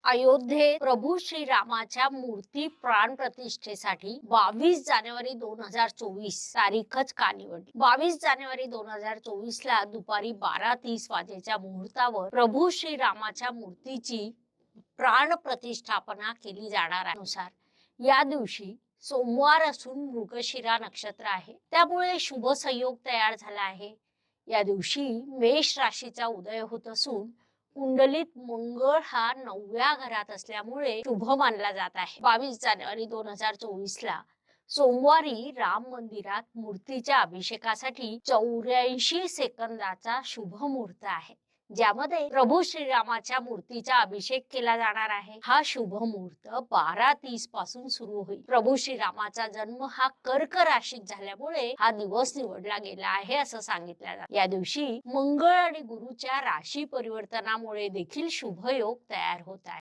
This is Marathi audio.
अयोध्येत प्रभू श्रीरामाच्या मूर्ती प्राण प्रतिष्ठेसाठी 22 जानेवारी 2024 तारीखच का निवडली? 22 जानेवारी 2024 ला दुपारी 12:30 वाजेच्या मुहूर्तावर प्रभू श्रीरामाच्या मूर्तीची प्राण प्रतिष्ठापना केली जाणार आहे. नुसार या दिवशी सोमवार असून मृगशिरा नक्षत्र आहे, त्यामुळे शुभ संयोग तयार झाला आहे. या दिवशी मेष राशीचा उदय होत असून कुंडलीत मंगळ हा 9व्या घरात असल्यामुळे शुभ मानला जात आहे. 22 जानेवारी 2024 ला सोमवारी राम मंदिरात मूर्तीच्या अभिषेकासाठी 84 सेकंदाचा शुभ मुहूर्त आहे, ज्यामध्ये प्रभू श्रीरामाच्या मूर्तीचा अभिषेक केला जाणार आहे. हा शुभ मुहूर्त 12:30 पासून सुरू होईल. प्रभू श्रीरामाचा जन्म हा कर्क राशीत झाल्यामुळे हा दिवस निवडला गेला आहे असं सांगितलं जातं. या दिवशी मंगळ आणि गुरुच्या राशी परिवर्तनामुळे देखील शुभ योग तयार होत आहे.